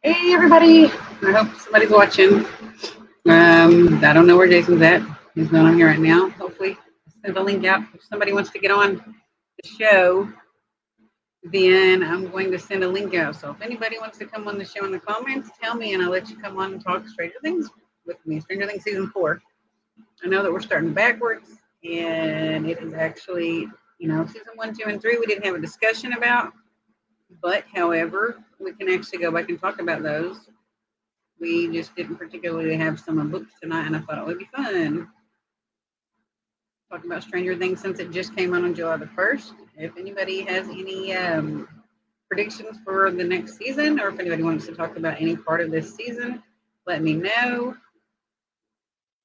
Hey everybody! I hope somebody's watching. I don't know where Jason's at. He's not on here right now. Hopefully, send the link out if somebody wants to get on the show. Then I'm going to send a link out. So if anybody wants to come on the show in the comments, tell me, and I'll let you come on and talk Stranger Things with me. Stranger Things season 4. I know that we're starting backwards, and it is actually, season 1, 2, and 3 we didn't have a discussion about. But, however, we can actually go back and talk about those. We just didn't particularly have some books tonight, and I thought it would be fun. Talk about Stranger Things since it just came out on July the 1st. If anybody has any predictions for the next season, or if anybody wants to talk about any part of this season, let me know.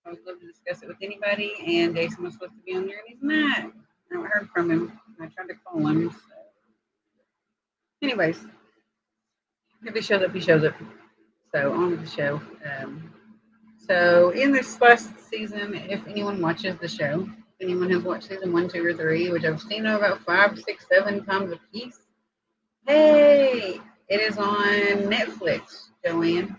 I would love to discuss it with anybody, and Jason was supposed to be on there, and he's not. I haven't heard from him. I tried to call him. So. Anyways, if he shows up, he shows up. So, on with the show. So, in this last season, if anyone watches the show, if anyone has watched season 1, 2, or 3, which I've seen about 5, 6, 7 times a piece, hey, it is on Netflix, Joanne.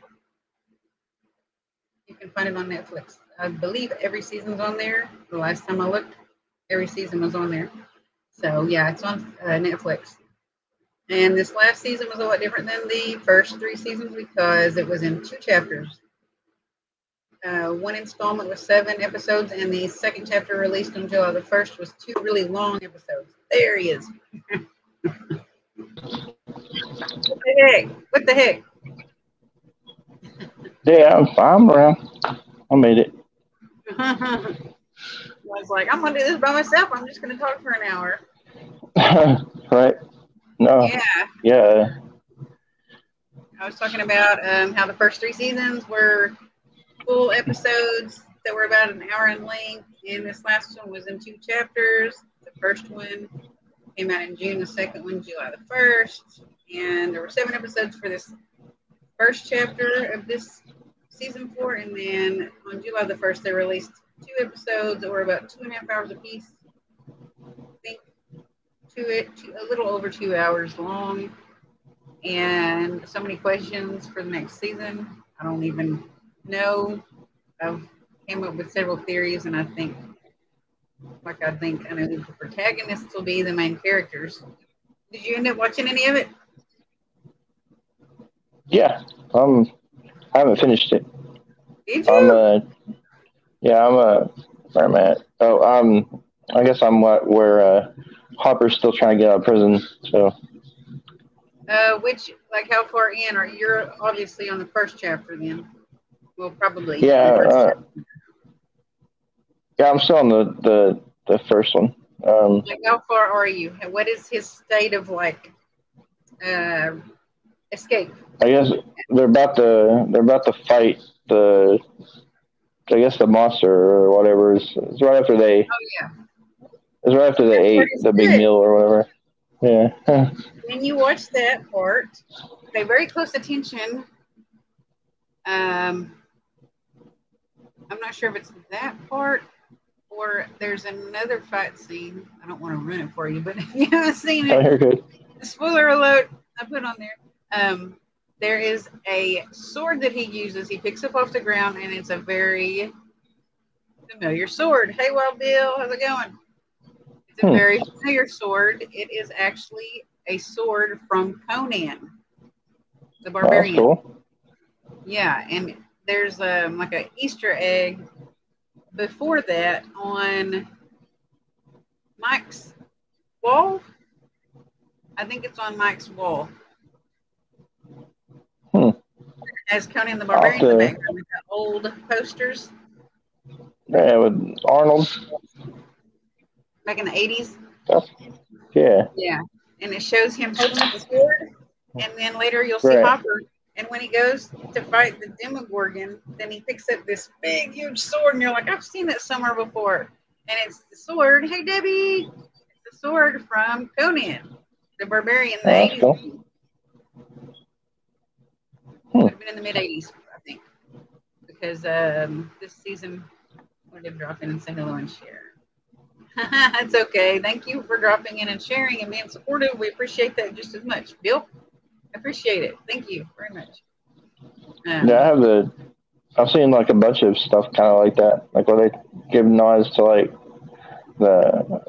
You can find it on Netflix. I believe every season's on there. The last time I looked, every season was on there. So, yeah, it's on Netflix. And this last season was a lot different than the first 3 seasons because it was in 2 chapters. One installment was 7 episodes, and the second chapter released on July the 1st was 2 really long episodes. There he is. What the heck? Yeah, I'm around. I made it. I was like, I'm going to do this by myself. I'm just going to talk for an hour. Right. No. Yeah. I was talking about how the first 3 seasons were full episodes that were about an hour in length, and this last one was in 2 chapters. The first one came out in June, the second one July the 1st, and there were 7 episodes for this first chapter of this season 4, and then on July the 1st they released 2 episodes that were about 2.5 hours apiece. I think a little over 2 hours long, and so many questions for the next season. I don't even know. I've came up with several theories, and I think I know who the protagonists will be, the main characters. Did you end up watching any of it? Yeah. I haven't finished it. Did you? Where am I at? Oh, I guess I'm where Hopper's still trying to get out of prison. So. How far in? Or you're obviously on the first chapter then? Well, probably. Yeah. Yeah, I'm still on the first one. How far are you? What is his state of escape? I guess they're about to fight the monster or whatever. It's right after they. Oh yeah. It's right after they ate the big meal or whatever. Yeah. When you watch that part, pay very close attention. I'm not sure if it's that part or there's another fight scene. I don't want to ruin it for you, but if you haven't seen it, you're good. Spoiler alert, I put on there. There is a sword that he uses. He picks up off the ground, and it's a very familiar sword. Hey, Wild Bill, how's it going? It's a very familiar sword. It is actually a sword from Conan, the Barbarian. Oh, that's cool. Yeah, and there's like an Easter egg before that on Mike's wall. I think it's on Mike's wall. As Conan the Barbarian in the background with the old posters. Yeah, with Arnold. Back in the 80s. Yeah. Yeah. And it shows him holding up the sword. And then later you'll see Hopper. And when he goes to fight the Demogorgon, then he picks up this big, huge sword. And you're like, I've seen that somewhere before. And it's the sword. Hey, Debbie. It's the sword from Conan, the Barbarian in the 80s. Cool. Would have been in the mid-80s, I think. Because this season, I did drop in and say hello and share. It's okay. Thank you for dropping in and sharing and being supportive. We appreciate that just as much. Bill, I appreciate it. Thank you very much. Yeah, I've seen like a bunch of stuff kind of like that, like where they give nods to like the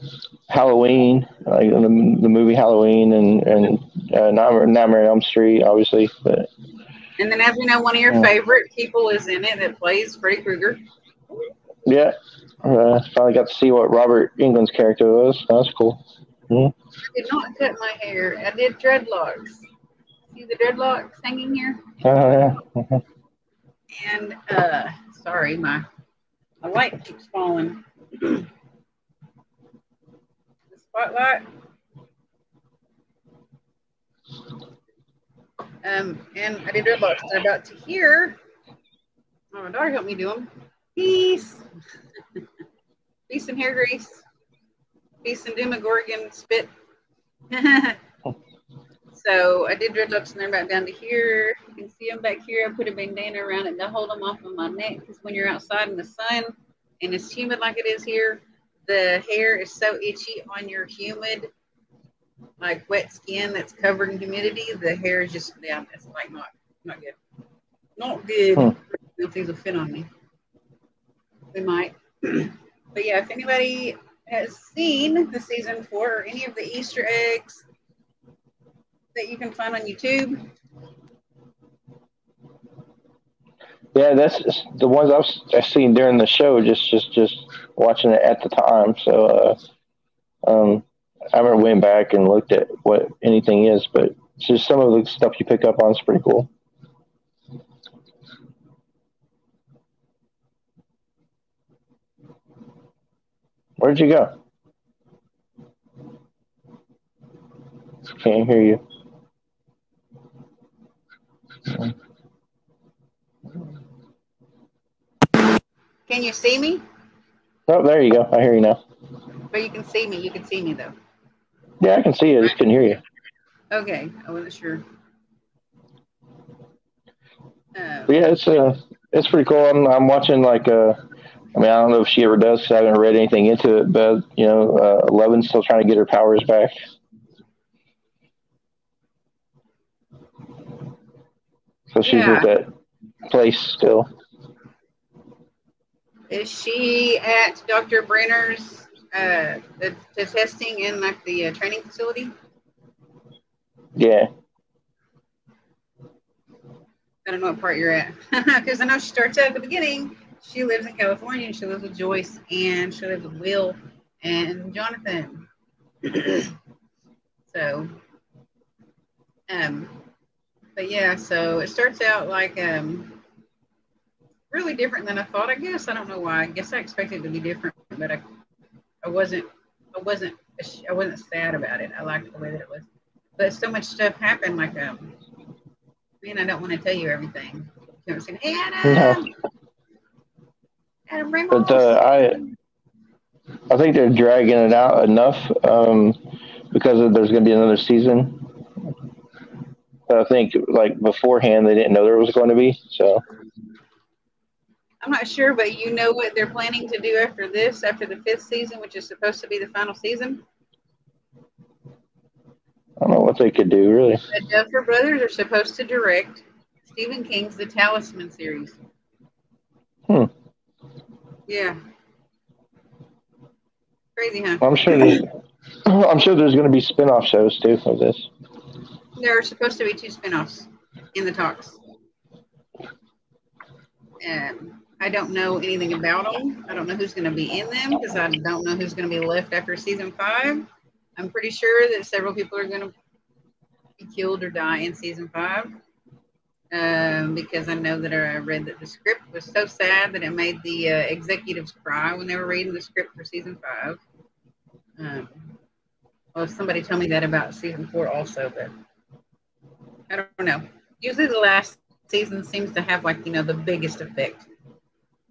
Halloween, like the movie Halloween, and Nightmare on Elm Street, obviously. But And then, as we know, one of your favorite people is in it that plays Freddy Krueger. yeah, finally got to see what Robert Englund's character was. That was cool. I did not cut my hair. I did dreadlocks. See the dreadlocks hanging here? Yeah. And sorry, my light keeps falling. The spotlight. And I did dreadlocks. They're about to hear. Oh, my daughter helped me do them. Peace. Peace and hair grease. Peace and Demogorgon spit. So I did dreadlocks and they're about down to here. You can see them back here. I put a bandana around it to hold them off of my neck because when you're outside in the sun and it's humid like it is here, the hair is so itchy on your humid, like wet skin that's covered in humidity. The hair is just, yeah, it's like not good. Not good. If things will fit on me. They might. But yeah, if anybody has seen the season 4 or any of the Easter eggs that you can find on YouTube. Yeah, that's the ones I've seen during the show. Just watching it at the time. So I haven't went back and looked at what anything is, but it's just some of the stuff you pick up on is pretty cool. Where'd you go? Can't hear you. Can you see me? Oh, there you go. I hear you now. But you can see me. You can see me though. Yeah, I can see you. I just couldn't hear you. Okay, I wasn't sure. But yeah, it's pretty cool. I'm watching like I mean, I don't know if she ever does because I haven't read anything into it, but Eleven's still trying to get her powers back. So she's at that place still. Is she at Dr. Brenner's the testing in like the training facility? Yeah. I don't know what part you're at because I know she starts out at the beginning. She lives in California and she lives with Joyce and she lives with Will and Jonathan. So, but yeah, so it starts out like really different than I thought. I guess I don't know why. I guess I expected it to be different, but I wasn't sad about it. I liked the way that it was, but so much stuff happened. Like man, I don't want to tell you everything. You know, saying, hey, Adam. No. Adam Ramos. But I think they're dragging it out enough because there's going to be another season. But I think like beforehand they didn't know there was going to be. So I'm not sure, but you know what they're planning to do after this, after the 5th season, which is supposed to be the final season? I don't know what they could do, really. The Duffer Brothers are supposed to direct Stephen King's The Talisman series. Yeah. Crazy, huh? I'm sure there's going to be spin-off shows too of this. There are supposed to be 2 spinoffs in the talks. I don't know anything about them. I don't know who's going to be in them because I don't know who's going to be left after season 5. I'm pretty sure that several people are going to be killed or die in season 5 because I know that I read that the script was so sad that it made the executives cry when they were reading the script for season 5. Well, somebody told me that about season 4 also, but I don't know. Usually the last season seems to have like, the biggest effect.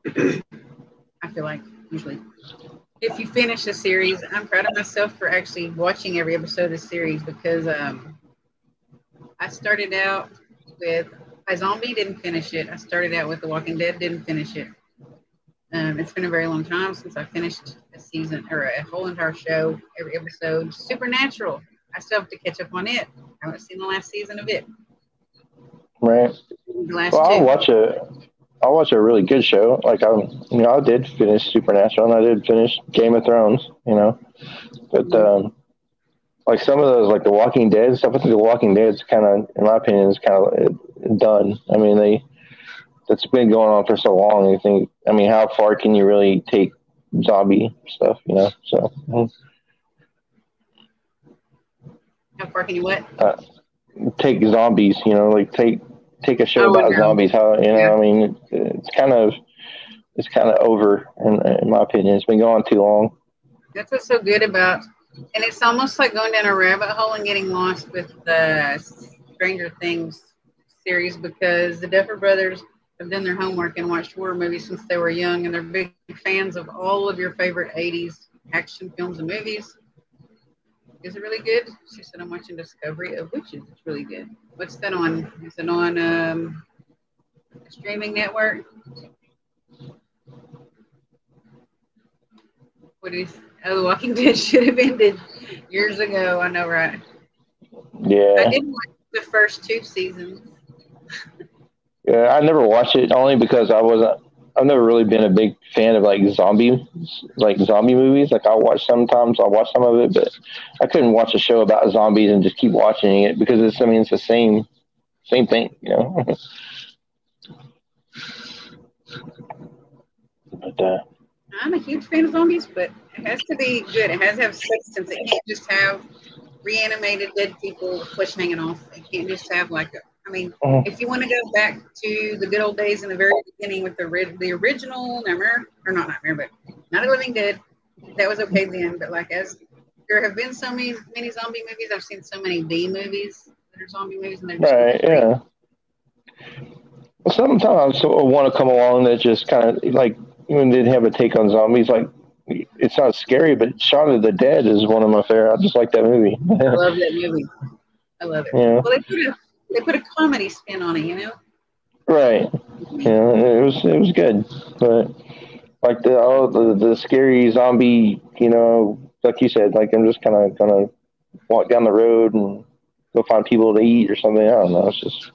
I feel like usually if you finish a series, I'm proud of myself for actually watching every episode of the series because I started out with a zombie, didn't finish it. I started out with The Walking Dead, didn't finish it. It's been a very long time since I finished a season or a whole entire show, every episode. Supernatural, I still have to catch up on it. I haven't seen the last season of it. Right. The last Well, two. I'll watch a really good show. Like I did finish Supernatural and I did finish Game of Thrones. But like some of those, like The Walking Dead stuff. I think The Walking Dead's kind of, in my opinion, is kind of done. I mean, that's been going on for so long. You think, I mean, how far can you really take zombie stuff? So How far can you what? take zombies. Like take a show Oh about no. zombies. How Yeah. I mean, it's kind of over. In my opinion, it's been going on too long. That's what's so good about, and it's almost like going down a rabbit hole and getting lost with the Stranger Things series because the Duffer Brothers have done their homework and watched horror movies since they were young, and they're big fans of all of your favorite '80s action films and movies. Is it really good? She said, I'm watching Discovery of Witches. It's really good. What's that on? Is it on a streaming network? What is? Oh, The Walking Dead should have ended years ago. I know, right? I Yeah. did watch the first two seasons. Yeah, I never watched it only because I've never really been a big fan of like zombie movies. Like I'll watch some of it, but I couldn't watch a show about zombies and just keep watching it because it's the same thing. But I'm a huge fan of zombies, but it has to be good. It has to have substance. It can't just have reanimated dead people with flesh hanging off. It can't just have I mean, if you want to go back to the good old days in the very beginning with the original Nightmare, or not Nightmare, but Not a Living Dead, that was okay then. But like as there have been so many zombie movies, I've seen so many B movies that are zombie movies, and they're just not right, great. yeah. Sometimes I want to come along that just kind of like even didn't have a take on zombies. Like it's not scary, but Shaun of the Dead is one of my favorite. I just like that movie. I love that movie. I love it. Yeah. Well, they put a comedy spin on it, you know. Right. Yeah, it was good, but like the scary zombie, like you said, like I'm just kind of gonna walk down the road and go find people to eat or something. I don't know. It's just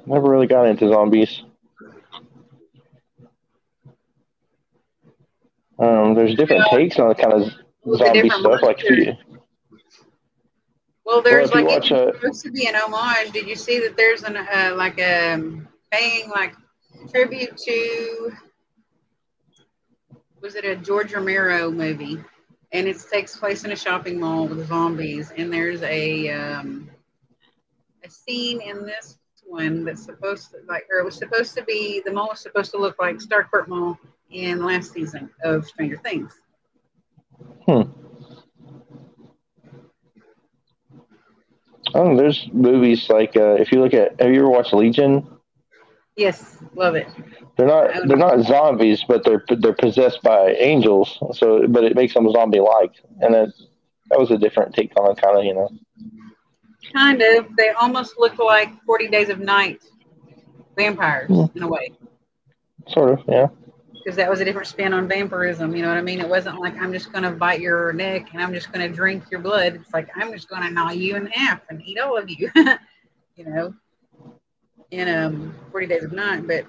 never really got into zombies. There's different takes on the kind of With the zombie different stuff. Like monsters. Well, well, there's if you like watch it's supposed to be an homage. Did you see that there's an like a paying like tribute to was it a George Romero movie? And it takes place in a shopping mall with zombies. And there's a scene in this one that's supposed to or it was supposed to be the mall was supposed to look like Starkport Mall in the last season of Stranger Things. hmm. Oh, there's movies like if you look at, have you ever watched Legion? Yes, love it. They're not zombies, but they're possessed by angels. So, but it makes them zombie like, and that was a different take on it, kind of. Kind of. They almost look like 40 Days of Night vampires in a way. Sort of, yeah. Because that was a different spin on vampirism. You know what I mean? It wasn't like I'm just going to bite your neck and I'm just going to drink your blood. It's like I'm just going to gnaw you in half and eat all of you. you know, in 40 Days of Night. But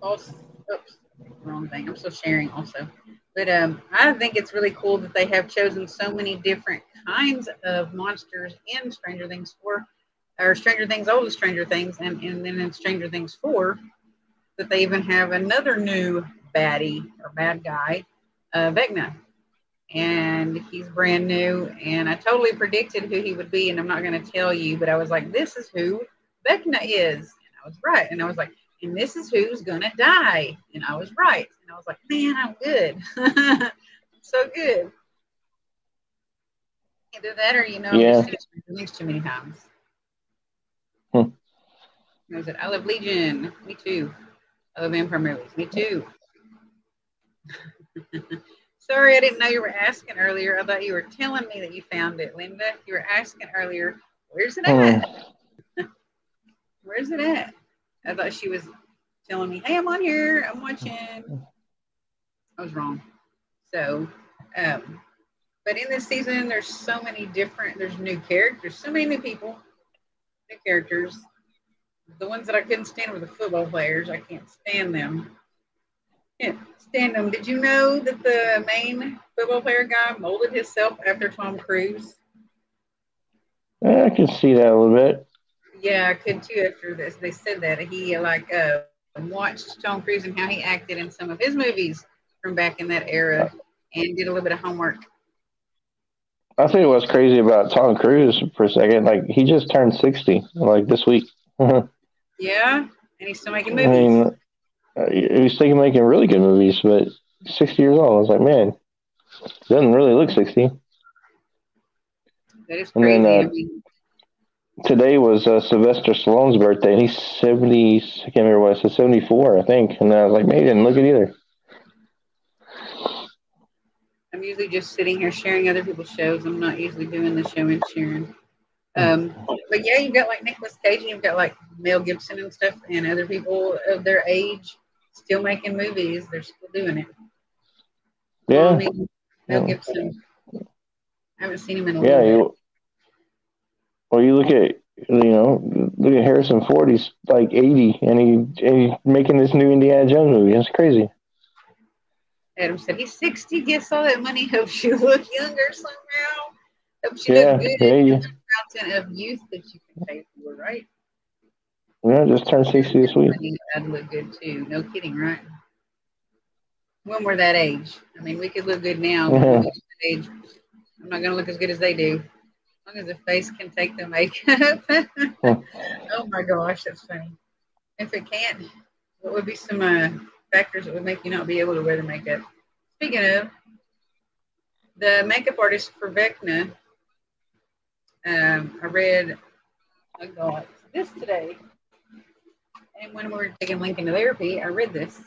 also, oops, wrong thing. I'm still sharing also. But I think it's really cool that they have chosen so many different kinds of monsters in Stranger Things 4, or Stranger Things, old Stranger Things, and then in Stranger Things 4, that they even have another new baddie or bad guy, Vecna. And he's brand new. And I totally predicted who he would be. And I'm not going to tell you, but I was like, this is who Vecna is. And I was right. And I was like, and this is who's going to die. And I was right. And I was like, man, I'm good. so good. Either that or, I've just Yeah. seen it news too many times. Hmm. I said, I love Legion. Me too. I love vampire movies. Me too. Sorry, I didn't know you were asking earlier. I thought you were telling me that you found it, Linda. You were asking earlier, where's it at? Where's it at? I thought she was telling me, hey, I'm on here. I'm watching. I was wrong. So, but But in this season, there's so many different. There's new characters, so many new people, new characters. The ones that I couldn't stand were the football players. I can't stand them. Can't stand them. Did you know that the main football player guy molded himself after Tom Cruise? I can see that a little bit. Yeah, I could too. After this, they said that he watched Tom Cruise and how he acted in some of his movies from back in that era, and did a little bit of homework. I think what's crazy about Tom Cruise for a second, like he just turned 60, like this week. I Yeah, and he's still making movies. mean, he's still making really good movies, but 60 years old. I was like, man, doesn't really look 60. That is And crazy. then I mean, today was Sylvester Stallone's birthday, and he's 70. I can't remember what I said, 74, I think. And I was like, man, he didn't look it either. I'm usually just sitting here sharing other people's shows. I'm not usually doing the show and sharing. But yeah, you've got like Nicolas Cage, and you've got like Mel Gibson and stuff, and other people of their age still making movies. They're still doing it. Yeah. Mel Gibson. I haven't seen him in a Yeah. little bit. You look at, look at Harrison Ford. He's like 80, and he's making this new Indiana Jones movie. It's crazy. Adam said he's 60. Guess all that money helps you look younger somehow. Helps you Yeah. look good. Yeah. Fountain of youth that you can pay for, right? Yeah. Just turned 60 this week. I'd look good too. No kidding, right? When we're that age. I mean, we could look good now, but when we get that age, I'm not going to look as good as they do. As long as the face can take the makeup. Oh my gosh, that's funny. If it can't, what would be some factors that would make you not be able to wear the makeup? Speaking of, the makeup artist for Vecna, I got this today. And when we were taking Lincoln to therapy, I read this.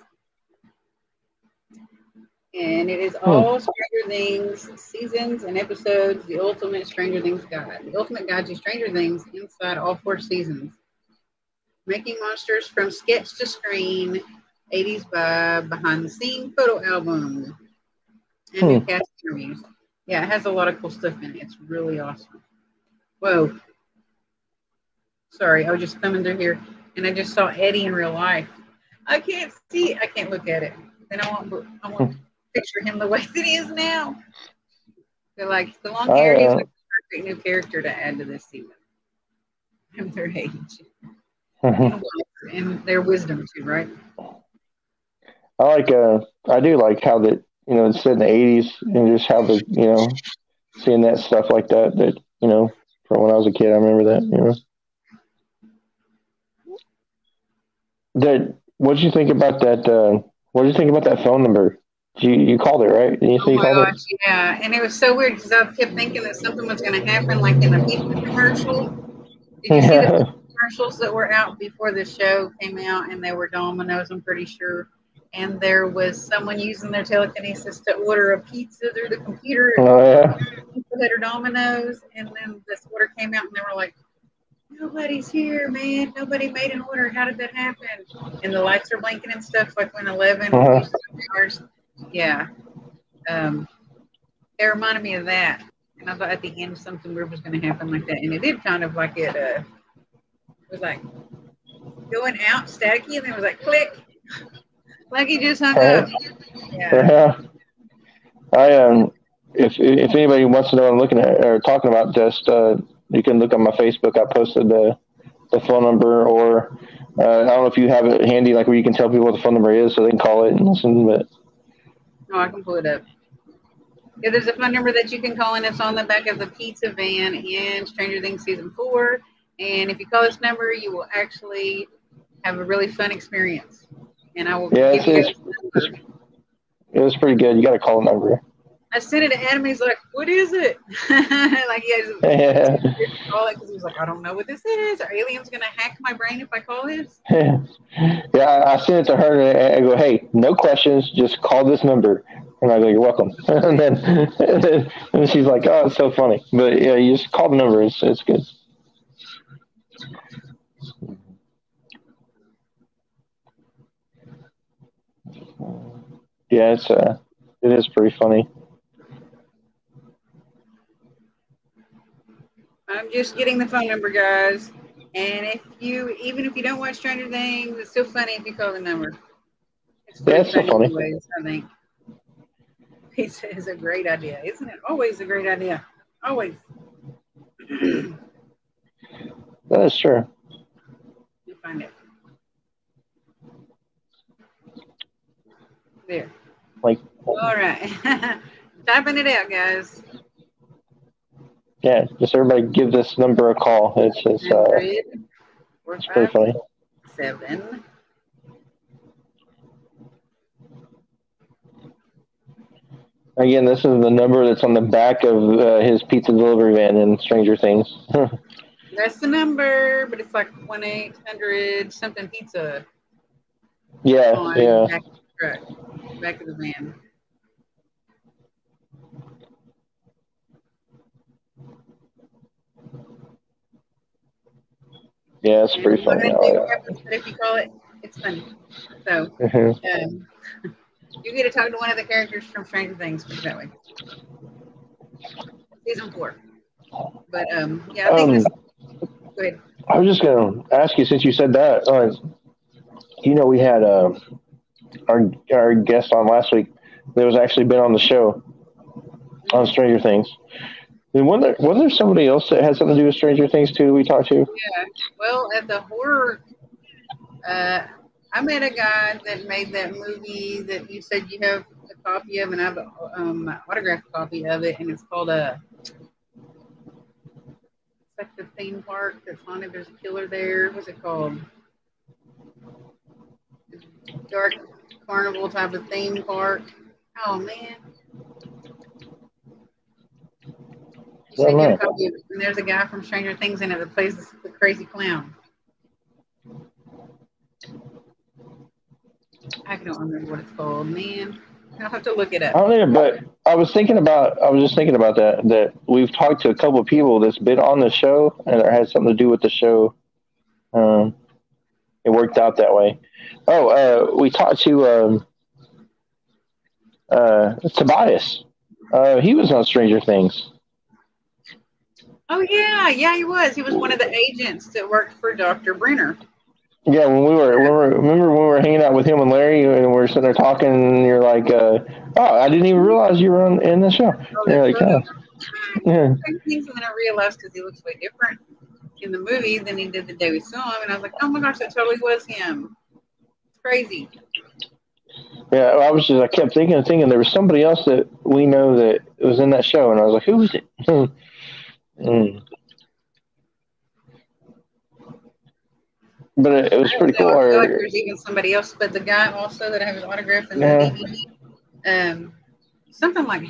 And it is all Stranger Things seasons and episodes, the ultimate Stranger Things guide. The ultimate guide to Stranger Things inside all 4 seasons. Making monsters from sketch to screen, 80s vibe, behind the scene photo album, and new cast interviews. Yeah, it has a lot of cool stuff in it. It's really awesome. Whoa. Sorry, I was just thumbing through here, and I just saw Eddie in real life. I can't look at it. Then I want to picture him the way that he is now. So like the long hair, he's like a perfect new character to add to this season. And their age. And their wisdom too, right? I do like how that, it's set in the 80s, and just how seeing that stuff like that, from when I was a kid, I remember that, What did you think about that, what did you think about that phone number? You called it, right? Didn't you say Oh you my called gosh, it? yeah. And it was so weird because I kept thinking that something was going to happen, like in the pizza commercial. Did you see the Yeah. commercials that were out before the show came out? And they were Domino's, I'm pretty sure. And there was someone using their telekinesis to order a pizza through the computer. Oh, yeah. That are Domino's. And then this order came out, and they were like, nobody's here, man. Nobody made an order. How did that happen? And the lights are blinking and stuff, like when 11 Uh-huh. hours. Yeah. It reminded me of that. And I thought at the end something weird was going to happen like that. And it did kind of like it was like going out staticky, and then it was like click. Like he just hung up. Yeah. If anybody wants to know what I'm looking at or talking about, just you can look on my Facebook. I posted the phone number, or I don't know if you have it handy, like where you can tell people what the phone number is, so they can call it and listen. But no, I can pull it up. Yeah, there's a phone number that you can call, and it's on the back of the pizza van in Stranger Things season 4. And if you call this number, you will actually have a really fun experience. And I will give you guys the number. It was pretty good. You got to call the number. I sent it to Adam. He's like, "What is it?" Like he has call it because he was like, "I don't know what this is. Are aliens gonna hack my brain if I call this?" Yeah, I sent it to her, and I go, "Hey, no questions. Just call this number." And I go, "You're welcome." And she's like, "Oh, it's so funny." But yeah, you just call the number. It's good. Yeah, it is pretty funny. I'm just getting the phone number, guys. And even if you don't watch Stranger Things, it's still funny if you call the number. It's pretty still funny funny. anyways, I think. Pizza is a great idea. Isn't it always a great idea? Always. That is true. You find it. There. Like, All right. Typing it out, guys. yeah, just everybody give this number a call. It's 100, it's pretty funny. 7. Again, this is the number that's on the back of his pizza delivery van in Stranger Things. That's the number, but it's like 1-800 something pizza. Yeah, On back of the truck, back of the van. Yeah, it's pretty funny. But if you call it, it's funny. So you get to talk to one of the characters from Stranger Things, put it that way. Season 4. But yeah, I think this. Go ahead. I was just going to ask you, since you said that, we had our guest on last week that was actually been on the show on Stranger Things. And wasn't there somebody else that had something to do with Stranger Things too? We talked to. Yeah. Well, at the horror, I met a guy that made that movie that you said you have a copy of, and I have an autographed copy of it, and it's called it's like the theme park that's haunted. There's a killer there. What's it called? Dark carnival type of theme park. Oh man. You should get a copy of it. And there's a guy from Stranger Things in it that plays the crazy clown. I don't remember what it's called, man. I'll have to look it up. I don't know, but I was just thinking about that we've talked to a couple of people that's been on the show and it had something to do with the show. It worked out that way. Oh, we talked to Tobias. He was on Stranger Things. Oh yeah, he was. He was one of the agents that worked for Dr. Brenner. Yeah, remember when we were hanging out with him and Larry, and we were sitting there talking, and you're like, "Oh, I didn't even realize you were in the show." Oh, you're like, "Oh, yeah." Things, and then I realized because he looks way different in the movie than he did the day we saw him, and I was like, "Oh my gosh, that totally was him." It's crazy. Yeah, I kept thinking there was somebody else that we know that was in that show, and I was like, "Who is it?" But it was pretty cool. I feel like there's even somebody else, but the guy also that I have his autograph in the DVD, something like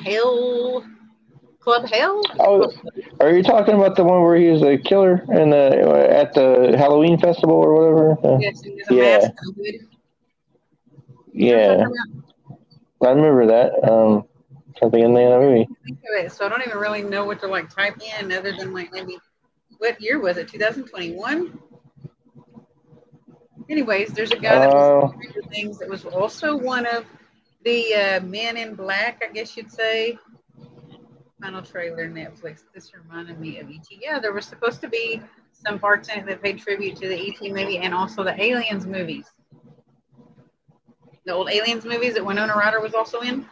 Club Hell. Oh, are you talking about the one where he was a killer at the Halloween festival or whatever? Yes, he was a mask. Yeah, I remember that. Something in the movie. So I don't even really know what to type in other than maybe what year was it? 2021. Anyways, there's a guy that was doing things that was also one of the Men in Black, I guess you'd say. Final trailer, Netflix. This reminded me of E.T. Yeah, there was supposed to be some parts in it that paid tribute to the E.T. movie and also the Aliens movies. The old Aliens movies that Winona Ryder was also in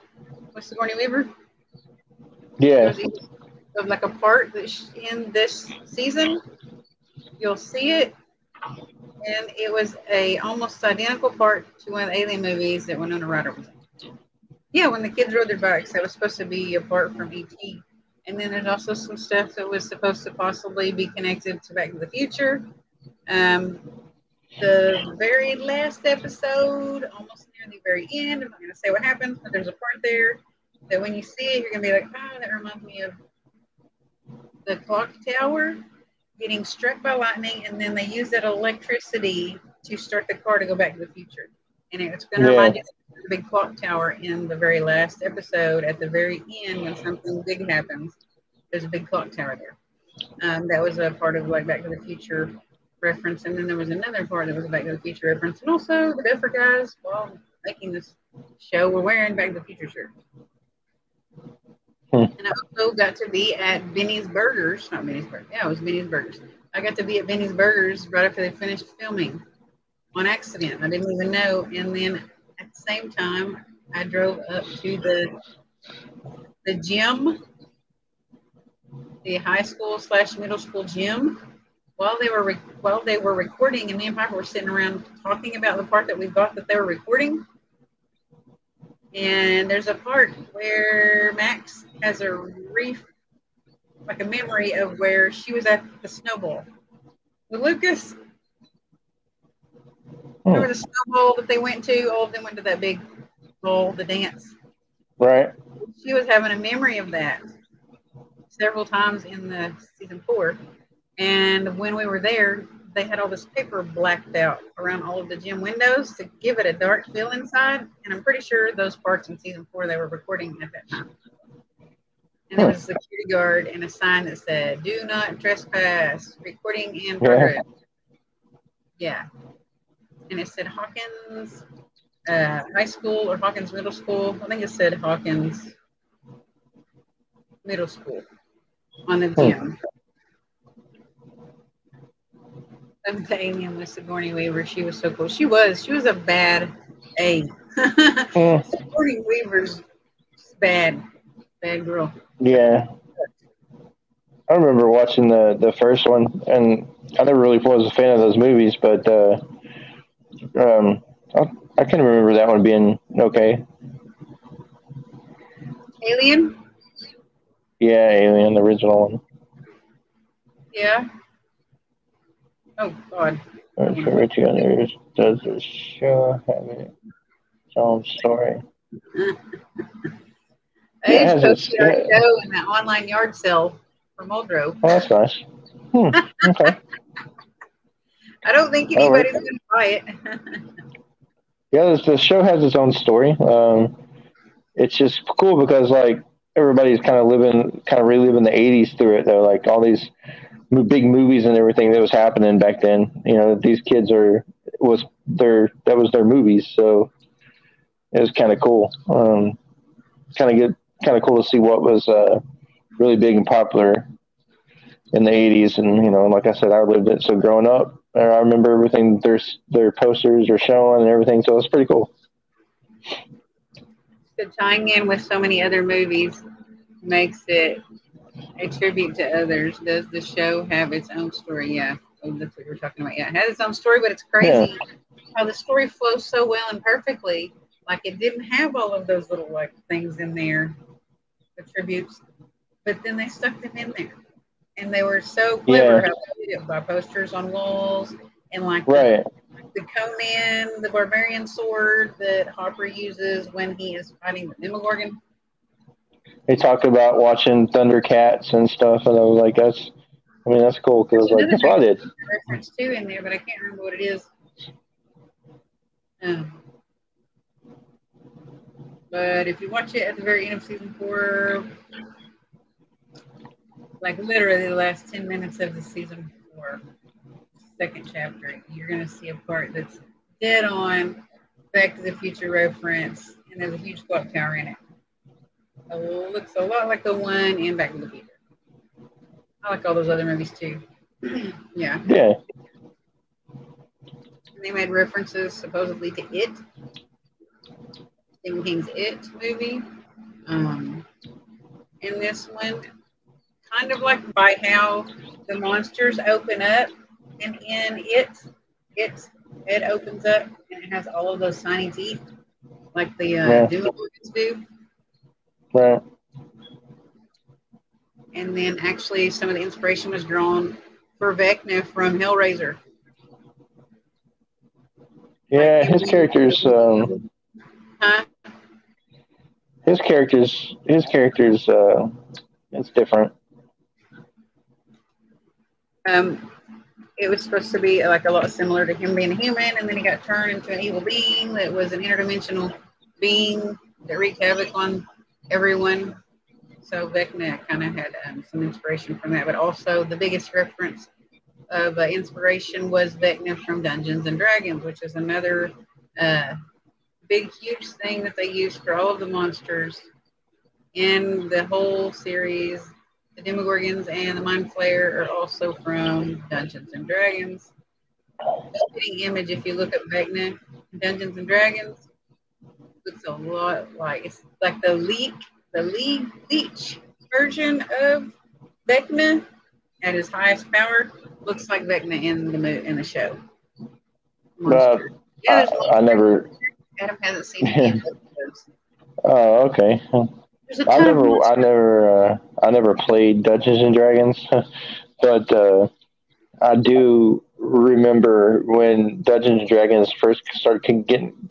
with Sigourney Weaver. Yeah. There's a part that's in this season. You'll see it. And it was a almost identical part to one of the Alien movies that Winona Ryder was in. Yeah, when the kids rode their bikes, that was supposed to be a part from E.T. And then there's also some stuff that was supposed to possibly be connected to Back to the Future. The very last episode, almost near the very end, I'm not going to say what happens, but there's a part there that when you see it, you're going to be like, oh, that reminds me of the clock tower getting struck by lightning, and then they use that electricity to start the car to go back to the future. And it's going to remind you of the big clock tower in the very last episode. At the very end, when something big happens, there's a big clock tower there. That was a part of Back to the Future reference. And then there was another part that was a Back to the Future reference. And also, the Duffer guys, while making this show, were wearing Back to the Future shirts. And I also got to be at Benny's Burgers. Not Benny's Burgers. Yeah, it was Benny's Burgers. I got to be at Benny's Burgers right after they finished filming on accident. I didn't even know. And then at the same time, I drove up to the gym, the high school / middle school gym, while they were recording, and me and Piper were sitting around talking about the part that we thought that they were recording. And there's a part where Max has a memory of where she was at the snowball with Lucas. Remember the snowball that they went to? All of them went to that big bowl, the dance. Right. She was having a memory of that several times in the season 4. And when we were there, they had all this paper blacked out around all of the gym windows to give it a dark feel inside. And I'm pretty sure those parts in season 4 they were recording at that time. And there was a security guard and a sign that said, "Do not trespass, recording in progress." Yeah. And it said Hawkins High School or Hawkins Middle School. I think it said Hawkins Middle School on the gym. And the alien was Sigourney Weaver. She was so cool. She was a bad A. Sigourney Weaver's bad girl. Yeah. I remember watching the first one, and I never really was a fan of those movies, but I can remember that one being okay. Alien? Yeah, Alien, the original one. Yeah. Oh, God. Richie Unders does the show have its own story? I used to post our show in the online yard sale for Muldrow. Oh, that's nice. Okay. I don't think anybody's going to buy it. Yeah, the show has its own story. It's just cool because like everybody's kind of reliving the '80s through it. Though, like all these big movies and everything that was happening back then. You know, these kids that was their movies, so it was kind of cool. Kind of cool to see what was really big and popular in the '80s. And you know, like I said, I lived it, so growing up, I remember everything their posters are showing and everything. So it's pretty cool. So tying in with so many other movies makes it a tribute to others. Does the show have its own story? Yeah. Oh, that's what you're talking about. Yeah, it has its own story, but it's crazy how the story flows so well and perfectly. Like it didn't have all of those little like things in there, the tributes, but then they stuck them in there, and they were so clever how they did it by posters on walls and like the Conan, the barbarian sword that Hopper uses when he is fighting the Demogorgon. They talked about watching Thundercats and stuff, and I was like, that's cool because like that's what I did. Reference too in there, but I can't remember what it is. But if you watch it at the very end of season 4, like literally the last 10 minutes of the season 4 second chapter, you're going to see a part that's dead on Back to the Future reference, and there's a huge clock tower in it. It looks a lot like the one in Back to the Future. I like all those other movies too. Yeah. Yeah. And they made references supposedly to It, Stephen King's It movie. In this one, kind of like by how the monsters open up, and in it opens up and it has all of those tiny teeth, like the Demogorgons do. Right. And then actually some of the inspiration was drawn for Vecna from Hellraiser. Yeah, like his characters. His characters. It's different. It was supposed to be like a lot similar to him being a human, and then he got turned into an evil being that was an interdimensional being that wreaked havoc on everyone. So Vecna kind of had some inspiration from that, but also the biggest reference of inspiration was Vecna from Dungeons and Dragons, which is another big, huge thing that they use for all of the monsters in the whole series. The Demogorgons and the Mind Flayer are also from Dungeons and Dragons. The fitting image, if you look at Vecna Dungeons and Dragons, looks a lot like it's like the leech version of Vecna at his highest power. Looks like Vecna in the show. Monster. Yeah, I never. Adam hasn't seen any of those. Oh, okay. There's a ton I never played Dungeons and Dragons, but I do remember when Dungeons and Dragons first started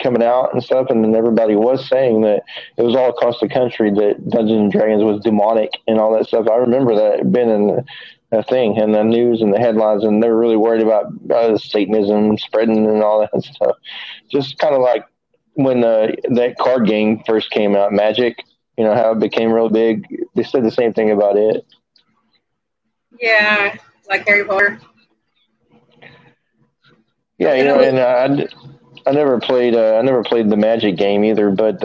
coming out and stuff, and then everybody was saying that it was all across the country that Dungeons and Dragons was demonic and all that stuff. I remember that being in a thing in the news and the headlines, and they were really worried about Satanism spreading and all that stuff. Just kind of like when that card game first came out, Magic. You know how it became real big. They said the same thing about it. Yeah, like Harry Potter. Yeah, you know, and I never played the Magic game either, but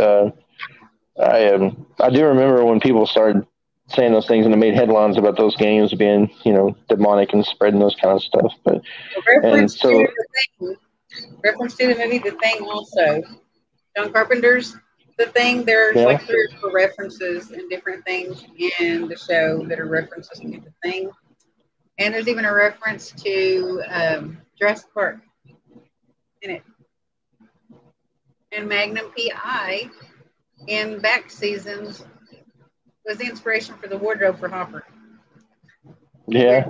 I do remember when people started saying those things and they made headlines about those games being, you know, demonic and spreading those kind of stuff. But reference to the movie The Thing also. John Carpenter's The Thing. There's like 3 or 4 references and different things in the show that are references to The Thing. And there's even a reference to Jurassic Park in it. And Magnum P.I. in back seasons was the inspiration for the wardrobe for Hopper. Yeah.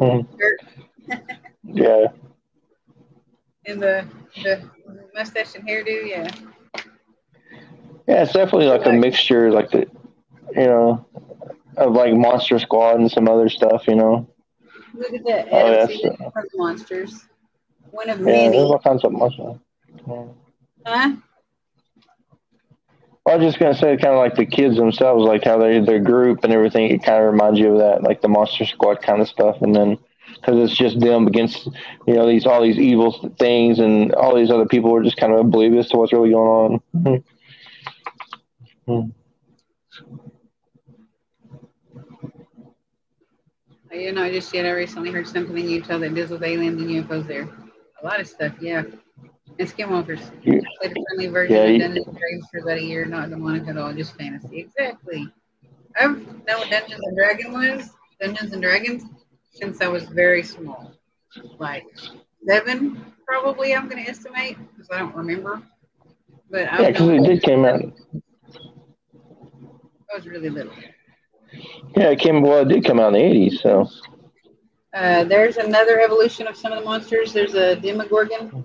Yeah. And the mustache and hairdo, yeah. Yeah, it's definitely like a mixture, like the, you know, of like Monster Squad and some other stuff, you know. Look at that. Adam from the Monsters. One of many. Yeah, there's all kinds of monsters. Yeah. Huh? I was just gonna say, kind of like the kids themselves, like how their group and everything. It kind of reminds you of that, like the Monster Squad kind of stuff. And then because it's just them against, you know, all these evil things, and all these other people are just kind of oblivious to what's really going on. You know, just yet I recently heard something in Utah that deals with aliens and UFOs there. A lot of stuff, yeah. And skinwalkers. Played a friendly version of Dungeons and Dragons for about a year, not demonic at all, just fantasy. Exactly. I've known what Dungeons and Dragons, since I was very small. Like 7, probably, I'm going to estimate, because I don't remember. But yeah, because it did came out. I was really little. Yeah, it did come out in the 80s, so. There's another evolution of some of the monsters. There's a Demogorgon,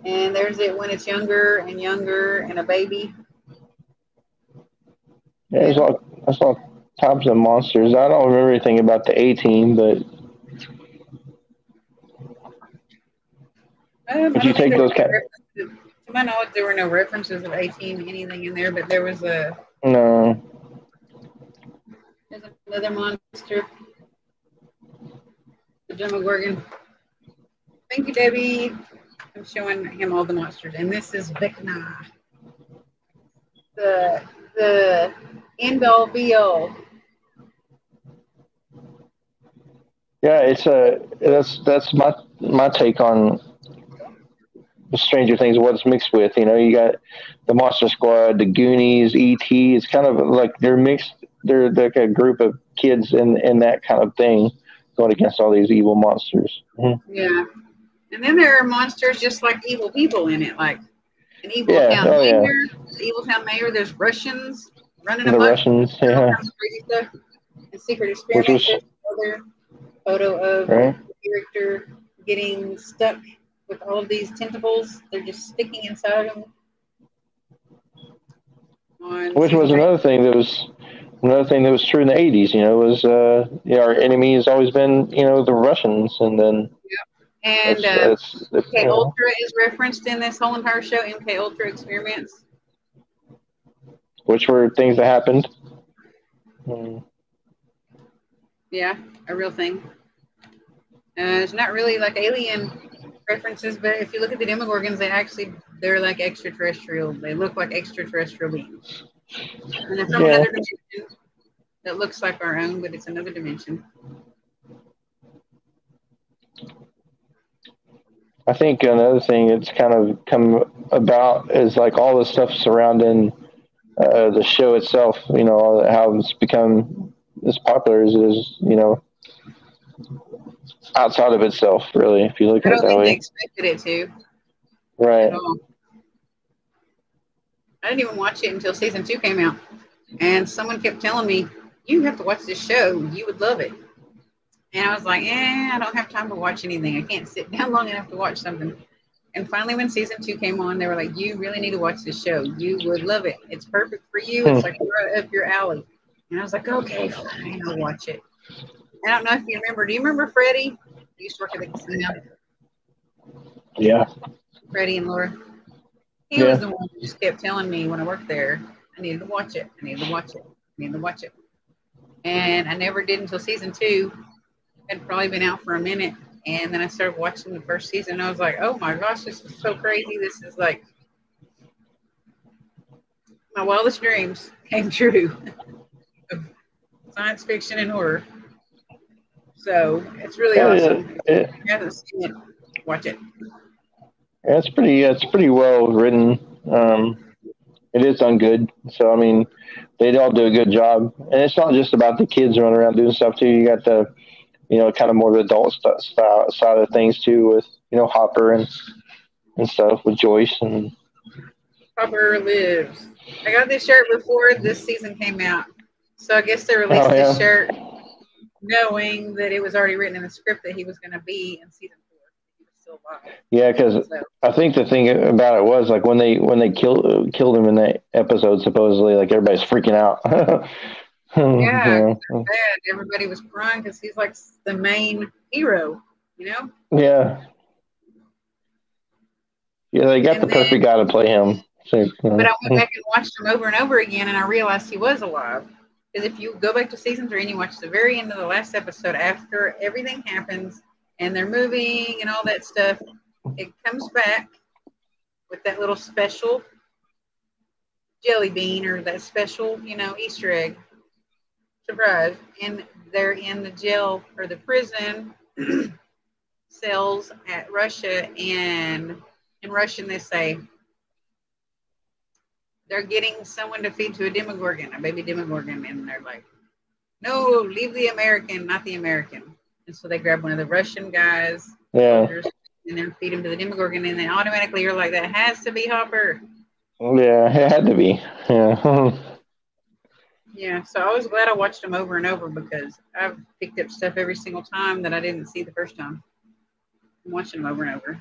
and there's it when it's younger and a baby. Yeah, there's all types of monsters. I don't remember anything about the A-Team, but if you take those kind, to my knowledge, there were no references of A-Team, anything in there, but there was no. There's another monster, the Demogorgon. Thank you, Debbie. I'm showing him all the monsters, and this is Vecna, the end all be all. Yeah, that's my take on Stranger Things. What it's mixed with, you know, you got the Monster Squad, the Goonies, E.T. It's kind of like they're mixed. They're like a group of kids in that kind of thing going against all these evil monsters. Mm-hmm. Yeah, and then there are monsters just like evil people in it, like an evil town mayor. The evil town mayor. There's Russians running amok. Russians, yeah. Crazy stuff. And secret experiments. There's another photo of the character getting stuck with all of these tentacles. They're just sticking inside of him. Which was another thing that was true in the 80s. You know, was our enemy has always been, you know, the Russians, and then. Yeah. And MK Ultra is referenced in this whole entire show. MK Ultra experiments, which were things that happened. Yeah, a real thing. It's not really like alien references, but if you look at the Demogorgons, they're like extraterrestrial. They look like extraterrestrial beings. And they're from another dimension. that looks like our own, but it's another dimension. I think another thing that's kind of come about is like all the stuff surrounding the show itself. You know, how it's become as popular as it is. You know, outside of itself, really, if you look I at it don't that think they way. expected it to at Right. all. I didn't even watch it until season 2 came out, and someone kept telling me, "You have to watch this show. You would love it." And I was like, I don't have time to watch anything. I can't sit down long enough to watch something. And finally, when season 2 came on, they were like, "You really need to watch this show. You would love it. It's perfect for you. Hmm. It's like right up your alley." And I was like, "Okay, fine, I'll watch it." I don't know if you remember. Do you remember Freddie? He used to work at the casino. Yeah. Freddie and Laura. He was Yeah. the one who just kept telling me when I worked there, I needed to watch it. I needed to watch it. I needed to watch it. And I never did until season 2. It had probably been out for a minute. And then I started watching the first season. And I was like, oh my gosh, this is so crazy. This is like my wildest dreams came true of science fiction and horror. So it's really awesome. If you haven't seen it, watch it. It's pretty well written. It is done good. So I mean, they all do a good job, and it's not just about the kids running around doing stuff too. You got the kind of more the adult style side of things too, with Hopper and stuff with Joyce and. Hopper lives. I got this shirt before this season came out. So I guess they Oh released this yeah. shirt knowing that it was already written in the script that he was going to be in season 4. He was still alive. Yeah, because So I think the thing about it was like when they killed him in that episode, supposedly like everybody's freaking out. yeah, Yeah, bad. Everybody was crying because he's like the main hero, you know. yeah, yeah. They got the And then, perfect guy to play him. So, but I went back and watched him over and over again, and I realized he was alive. Because if you go back to season 3 and you watch the very end of the last episode after everything happens and they're moving and all that stuff, it comes back with that little special jelly bean or that special, Easter egg surprise. And they're in the jail or the prison cells at Russia. And in Russian, they say they're getting someone to feed to a demogorgon, a baby demogorgon. And they're like, no, leave the American, not the American. And so they grab one of the Russian guys, yeah, soldiers, and then feed him to the demogorgon. And then automatically you're like, that has to be Hopper. yeah. It had to be. Yeah, Yeah, so I was glad I watched them over and over because I've picked up stuff every single time that I didn't see the first time. I'm watching them over and over.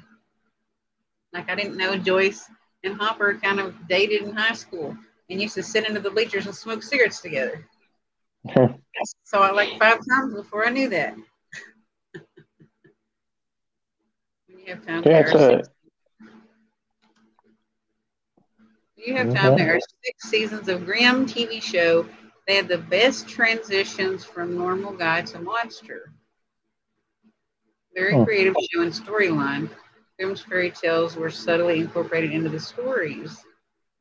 Like I didn't know Joyce and Hopper kind of dated in high school and used to sit into the bleachers and smoke cigarettes together. So I like 5 times before I knew that. When you have time, yeah. there It's are a 6. You have time. yeah. There are 6 seasons of Grimm TV show. They had the best transitions from normal guy to monster. Very creative show and storyline. Grimm's fairy tales were subtly incorporated into the stories.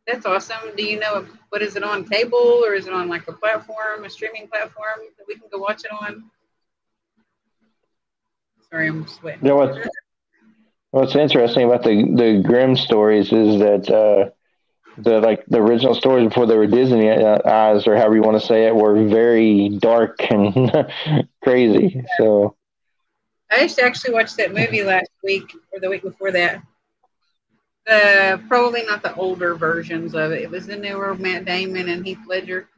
That's awesome. Do you know what is it on cable or is it on like a platform, a streaming platform that we can go watch it on? Sorry, I'm sweating. Yeah, what's interesting about the Grimm stories is that the original stories before they were Disney eyes or however you want to say it were very dark and crazy. So I used to actually watch that movie last week or the week before that. Probably not the older versions of it. It was the newer Matt Damon and Heath Ledger.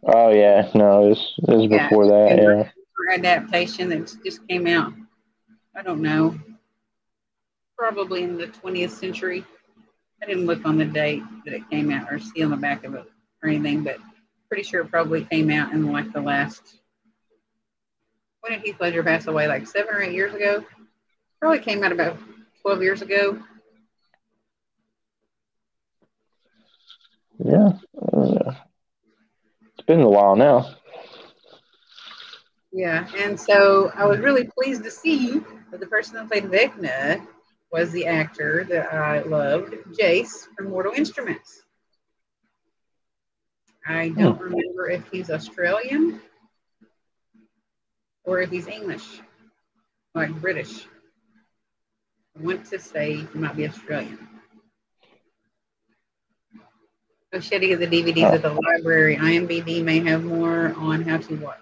oh yeah, no, it was Yeah, before that. Yeah. adaptation that just came out. I don't know, probably in the 20th century. I didn't look on the date that it came out or see on the back of it or anything, but pretty sure it probably came out in like the last. When did Heath Ledger pass away? Like 7 or 8 years ago? Probably came out about 12 years ago. Yeah. It's been a while now. Yeah, and so I was really pleased to see that the person that played Vecna was the actor that I loved, Jace from Mortal Instruments. I don't remember if he's Australian or if he's English, like British. I want to say he might be Australian. Oh shit, he has the DVDs at the library. IMDb may have more on how to watch.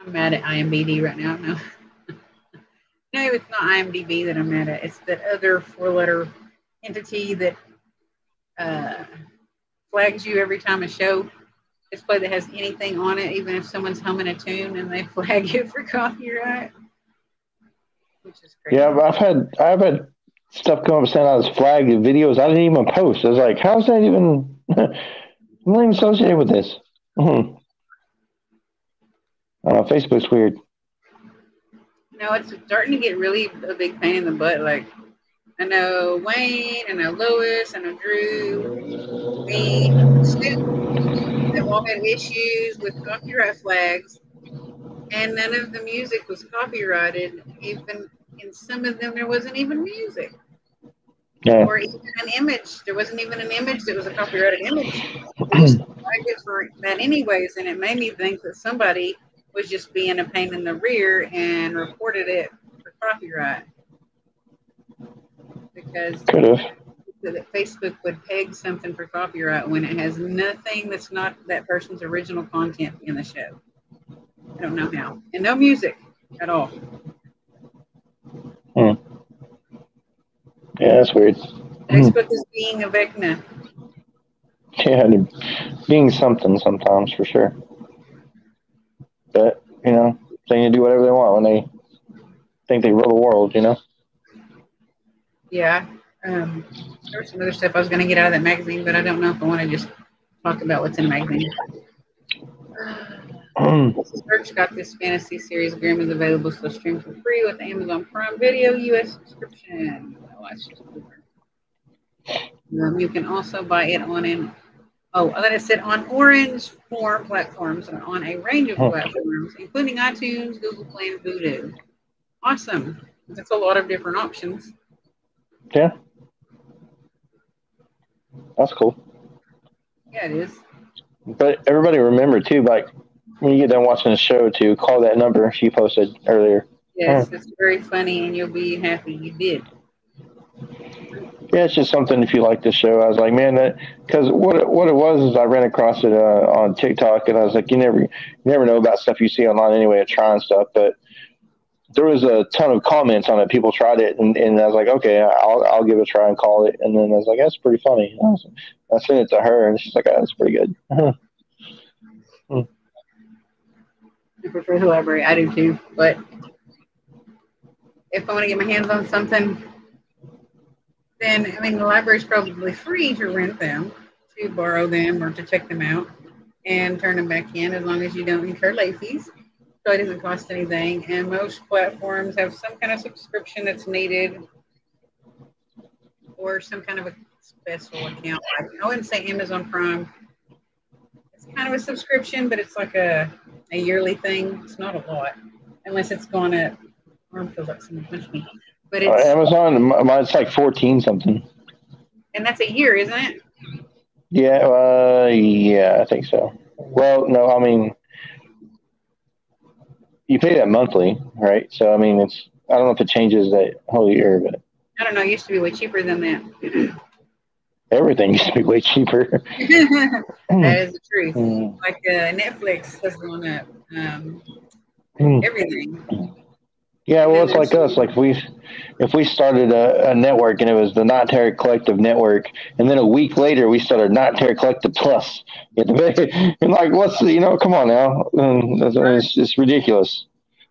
I'm mad at IMDb right now. No, no, it's not IMDb that I'm mad at. It's that other four-letter entity that flags you every time a show is played that has anything on it, even if someone's humming a tune and they flag you for copyright. Which is crazy. Yeah, I've had stuff come up saying I was flagged in videos I didn't even post. I was like, how's that even? I'm not even associated with this. Facebook's weird. No, it's starting to get really a big pain in the butt. Like, I know Wayne, I know Lois, I know Drew, me, Stu. They've all had issues with copyright flags, and none of the music was copyrighted. Even in some of them, there wasn't even music. Yeah. Or even an image. There wasn't even an image that was a copyrighted image. They just flagged it for that anyways, and it made me think that somebody was just being a pain in the rear and reported it for copyright. Because that Facebook would peg something for copyright when it has nothing that's not that person's original content in the show. I don't know how. And no music at all. Yeah, that's weird. Facebook is being a vecna. Yeah, being something sometimes for sure. But, they can do whatever they want when they think they rule the world, Yeah. There was some other stuff I was going to get out of that magazine, but I don't know if I want to just talk about what's in the magazine. Search got this fantasy series. Grimm is available to stream for free with Amazon Prime Video US subscription. Oh, that's just you can also buy it on on Orange Form platforms and on a range of platforms, including iTunes, Google Play, and Vudu. Awesome. That's a lot of different options. Yeah. That's cool. Yeah, it is. But everybody remember, too, like, when you get done watching the show, to call that number she posted earlier. Yes, it's very funny, and you'll be happy you did. Yeah, it's just something if you like the show. I was like, man, because what it was is I ran across it on TikTok, and I was like, you never know about stuff you see online anyway, trying stuff. But there was a ton of comments on it. People tried it, and I was like, okay, I'll give it a try and call it. And then I was like, that's pretty funny. I sent it to her, and she's like, oh, that's pretty good. I prefer the library. I do too. But if I want to get my hands on something, then, the library's probably free to rent them, to borrow them, or to check them out and turn them back in, as long as you don't incur late fees. So it doesn't cost anything. And most platforms have some kind of subscription that's needed, or some kind of a special account. I wouldn't say Amazon Prime. It's kind of a subscription, but it's like a yearly thing. It's not a lot, unless it's gone up. Arm feels like someone punched me. But it's Amazon, mine's like 14 something. And that's a year, isn't it? Yeah, yeah, I think so. Well, no, you pay that monthly, right? So, it's, I don't know if it changes that whole year, but I don't know. It used to be way cheaper than that. Everything used to be way cheaper. That is the truth. Like Netflix has gone up. Everything. Yeah, well, it's like us. Like if we started a network and it was the Not Terror Collective Network, and then a week later we started Not Terror Collective Plus, and like, what's come on now, it's ridiculous.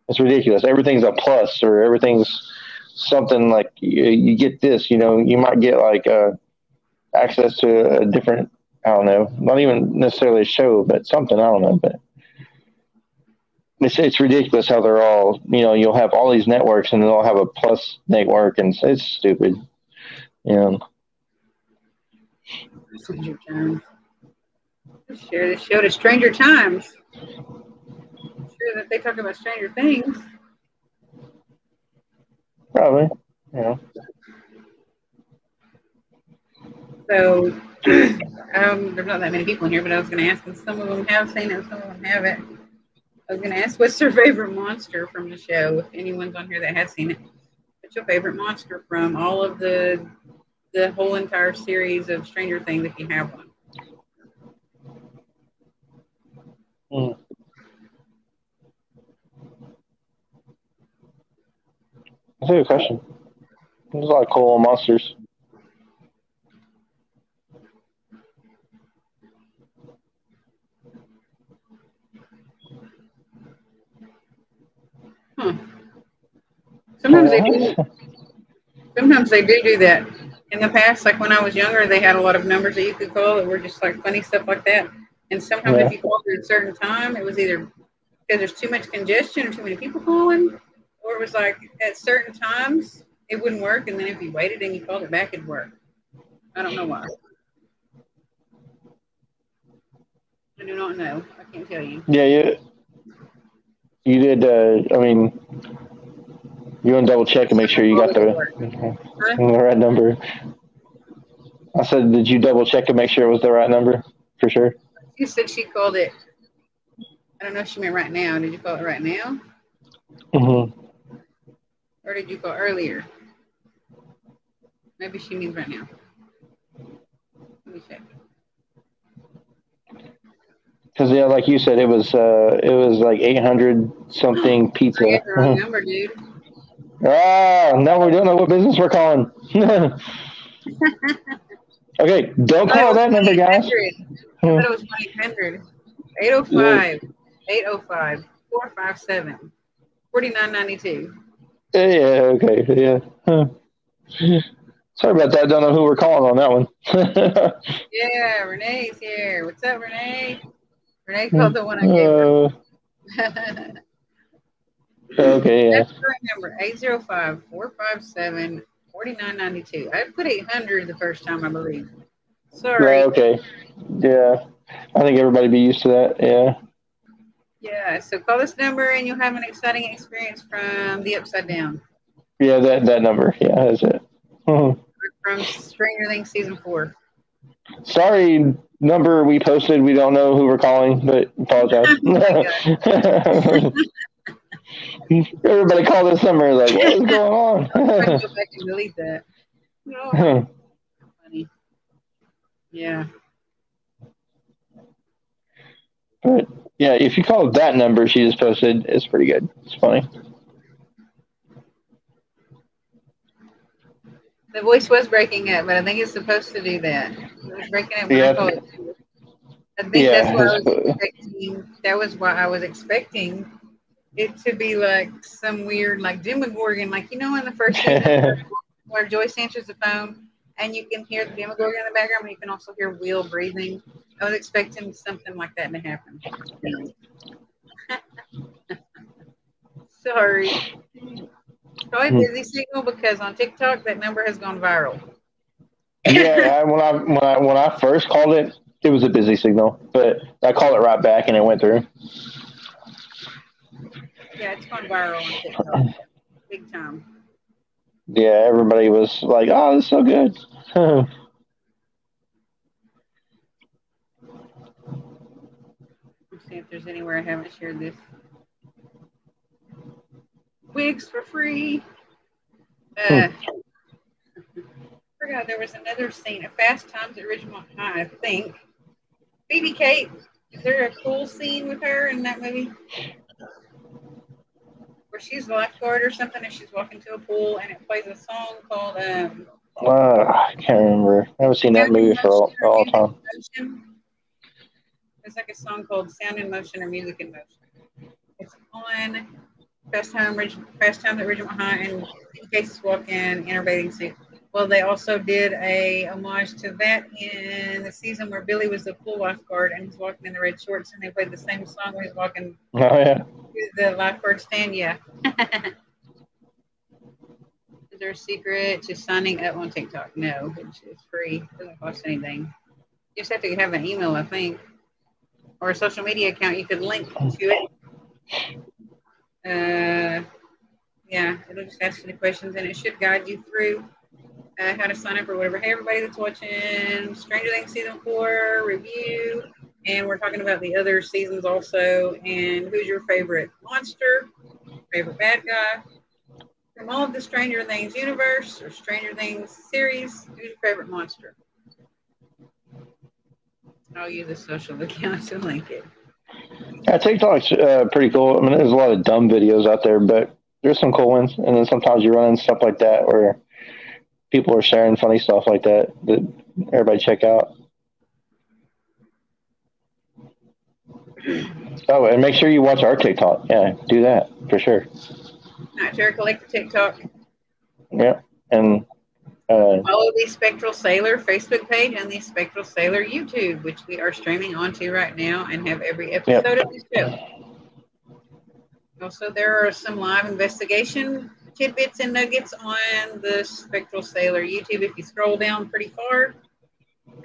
It's ridiculous. Everything's a plus, or everything's something like you get this. You might get like access to a different. I don't know, not even necessarily a show, but something. I don't know, but. It's ridiculous how they're all, you'll have all these networks and they'll have a plus network, and it's stupid. Stranger Times. Share this show to Stranger Times. I'm sure that they talk about Stranger Things. Probably, So there's not that many people in here, but I was going to ask, and some of them have seen it, some of them haven't. I was going to ask, what's their favorite monster from the show? If anyone's on here that has seen it, what's your favorite monster from all of the whole entire series of Stranger Things, if you have one? That's a good question. There's a lot of cool monsters. Sometimes they do. Sometimes they do that. In the past, like when I was younger, they had a lot of numbers that you could call that were just like funny stuff like that. And sometimes if you called at a certain time, it was either because there's too much congestion or too many people calling, or it was like at certain times it wouldn't work, and then if you waited and you called it back, it'd work. I don't know why. I do not know. I can't tell you. Yeah, you did. I mean, you want to double check and make sure you got the right number. I said, did you double check and make sure it was the right number for sure? She said she called it. I don't know if she meant right now. Did you call it right now? Mm-hmm. Or did you call earlier? Maybe she means right now. Let me check. Because yeah, like you said, it was like 800 something pizza. I get the wrong number, dude. Now we don't know what business we're calling. Okay, don't call that number, guys. I thought it was 1-800. 805 805 457 4992. Yeah, okay, yeah. Sorry about that. Don't know who we're calling on that one. Yeah, Renee's here. What's up, Renee? Renee called the one I gave her. Okay, yeah. That's the right number, 805 457 4992. I put 800 the first time, I believe. Sorry. Okay. Yeah. I think everybody be used to that. Yeah. Yeah, so call this number and you'll have an exciting experience from the Upside Down. Yeah, that number. Yeah, that's it. From Stranger Things Season 4. Sorry, number we posted. We don't know who we're calling, but apologize. Everybody call this number. Like, what is going on? I'm going to go back and delete that. No. Funny. Yeah. But yeah, if you call that number she just posted, it's pretty good. It's funny. The voice was breaking up, but I think it's supposed to do that. It was breaking up when I called it. I think that's what I was expecting. That was why I was expecting it to be like some weird, like Demogorgon, like in the first season where Joyce answers the phone and you can hear the Demogorgon in the background, but you can also hear Will breathing. I was expecting something like that to happen. Sorry. Probably busy signal because on TikTok that number has gone viral. Yeah, when I first called it, it was a busy signal, but I called it right back and it went through. Yeah, it's gone viral on TikTok, big time. Yeah, everybody was like, "Oh, this is so good." Let's see if there's anywhere I haven't shared this. Wigs for free. Forgot there was another scene at Fast Times at Ridgemont High, I think. Phoebe Kate, is there a cool scene with her in that movie? Where she's a lifeguard or something and she's walking to a pool and it plays a song called I can't remember. I haven't seen that movie for a long time. There's like a song called Sound in Motion or Music in Motion. It's on Fast Times at Ridgemont High, and Phoebe Cates walking in her bathing suit. Well, they also did a homage to that in the season where Billy was the pool lifeguard and he's walking in the red shorts, and they played the same song when he's walking to the lifeguard stand. Yeah. Is there a secret to signing up on TikTok? No, it's free. It doesn't cost anything. You just have to have an email, I think, or a social media account. You could link to it. Yeah, it'll just ask you the questions and it should guide you through. how to sign up or whatever. Hey, everybody that's watching Stranger Things Season 4 review. And we're talking about the other seasons also. And who's your favorite monster, favorite bad guy? From all of the Stranger Things universe or Stranger Things series, who's your favorite monster? I'll use a social account to link it. Yeah, TikTok's pretty cool. I mean, there's a lot of dumb videos out there, but there's some cool ones. And then sometimes you run into stuff like that where people are sharing funny stuff like that everybody check out. Oh, and make sure you watch our TikTok. Yeah, do that for sure. Not Terror Collective TikTok. Yeah, and follow the Spectral Sailor Facebook page and the Spectral Sailor YouTube, which we are streaming onto right now and have every episode of the show. Also, there are some live investigation tidbits and nuggets on the Spectral Sailor YouTube if you scroll down pretty far.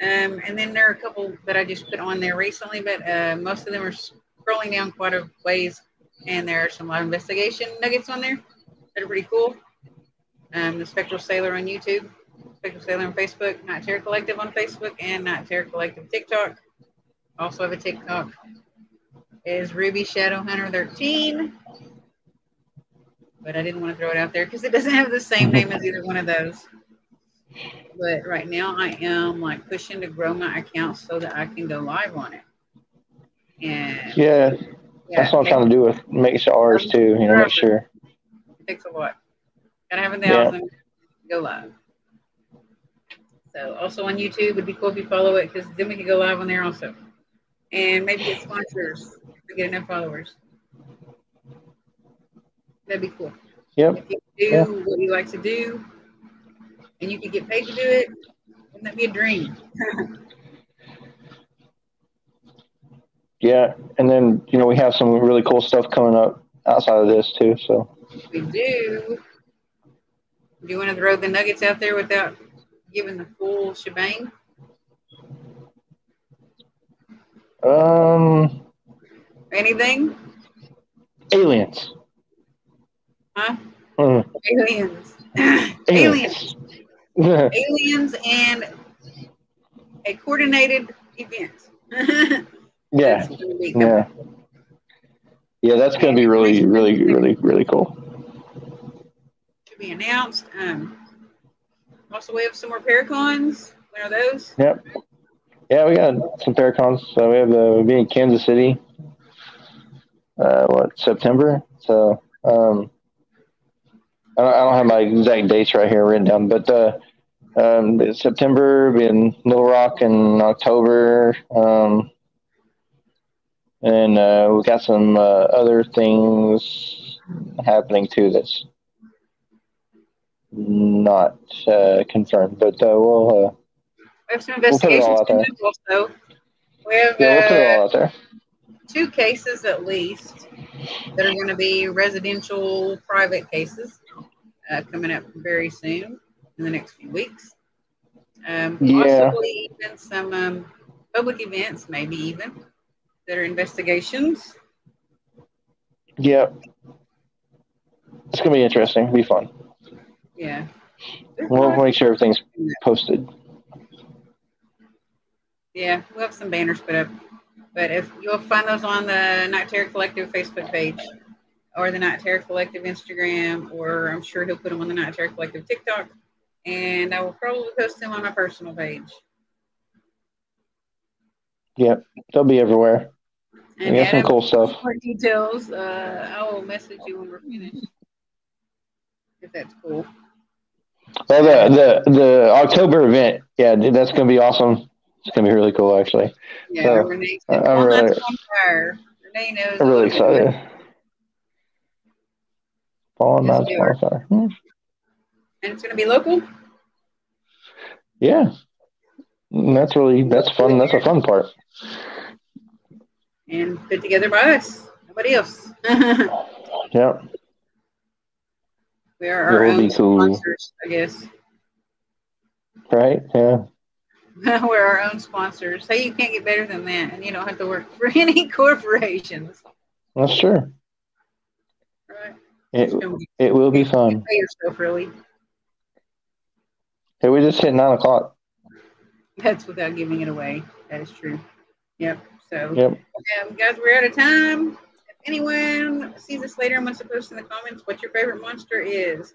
And then there are a couple that I just put on there recently, but most of them are scrolling down quite a ways, and there are some live investigation nuggets on there that are pretty cool. The Spectral Sailor on YouTube, Spectral Sailor on Facebook, Night Terror Collective on Facebook, and Night Terror Collective TikTok. Also have a TikTok is Ruby Shadowhunter 13. But I didn't want to throw it out there because it doesn't have the same name as either one of those. But right now I am like pushing to grow my account so that I can go live on it. And yeah, that's what I'm trying to do with make ours too. Make sure. It takes a lot. Gotta have 1,000 to go live. So also on YouTube, it'd be cool if you follow it because then we can go live on there also. And maybe get sponsors if we get enough followers. That'd be cool. Yep. If you do what you like to do and you can get paid to do it, wouldn't that be a dream? Yeah, and then we have some really cool stuff coming up outside of this too. So we do. Do you want to throw the nuggets out there without giving the full shebang? Anything? Aliens. Huh? Aliens. Aliens. Aliens and a coordinated event. Yeah. Yeah, that's going to be really, really, really, really cool. To be announced. Also, we have some more Paracons. When are those? Yep. Yeah, we got some Paracons. So we have we'll be in Kansas City. September? So I don't have my exact dates right here written down, but September, be in Little Rock in October. And we've got some other things happening too that's not confirmed, but we'll have some investigations we'll put it all out there. Also. We have we'll put it all out there. 2 cases at least that are going to be residential private cases coming up very soon in the next few weeks. Possibly even some public events, maybe even, that are investigations. Yep. It's going to be interesting. It'll be fun. Yeah. We'll make sure everything's posted. Yeah, we'll have some banners put up. But if you'll find those on the Night Terror Collective Facebook page or the Night Terror Collective Instagram, or I'm sure he'll put them on the Night Terror Collective TikTok. And I will probably post them on my personal page. Yep, they'll be everywhere. And we got some cool stuff. More details. I will message you when we're finished. If that's cool. Well, the October event, yeah, that's going to be awesome. It's going to be really cool, actually. Yeah, so, Renee said, I'm really, on fire. Renee knows. I'm really excited. Fallen Knights on fire. And it's going to be local? Yeah. That's fun. That's a fun part. And put together by us. Nobody else. Yep. We are our own sponsors, I guess. Right? Yeah. We're our own sponsors. Hey, you can't get better than that, and you don't have to work for any corporations. That's true. Right. It will be fun. Pay yourself, really. Hey, we just hit 9 o'clock. That's without giving it away. That is true. Yep. So, Yep. guys, we're out of time. If anyone sees this later and wants to post in the comments what your favorite monster is,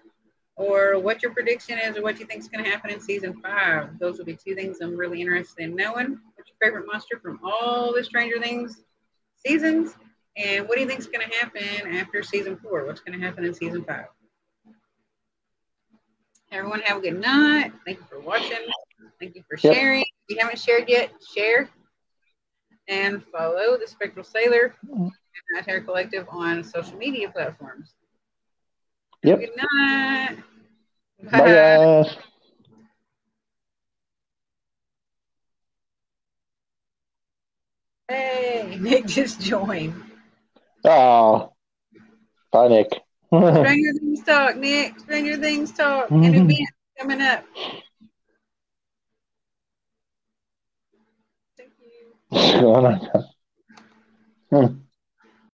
or what your prediction is, or what you think is going to happen in season 5, those will be 2 things I'm really interested in knowing. What's your favorite monster from all the Stranger Things seasons, and what do you think is going to happen after season 4? What's going to happen in season 5? Everyone have a good night. Thank you for watching. Thank you for sharing. If you haven't shared yet, share and follow the Spectral Sailor and Hair Collective on social media platforms. Yep. Good night. Bye, guys. Hey, Nick just joined. Oh, bye, Nick. Stranger Things talk, Nick. Stranger Things talk. An event coming up. Thank you. What's going on?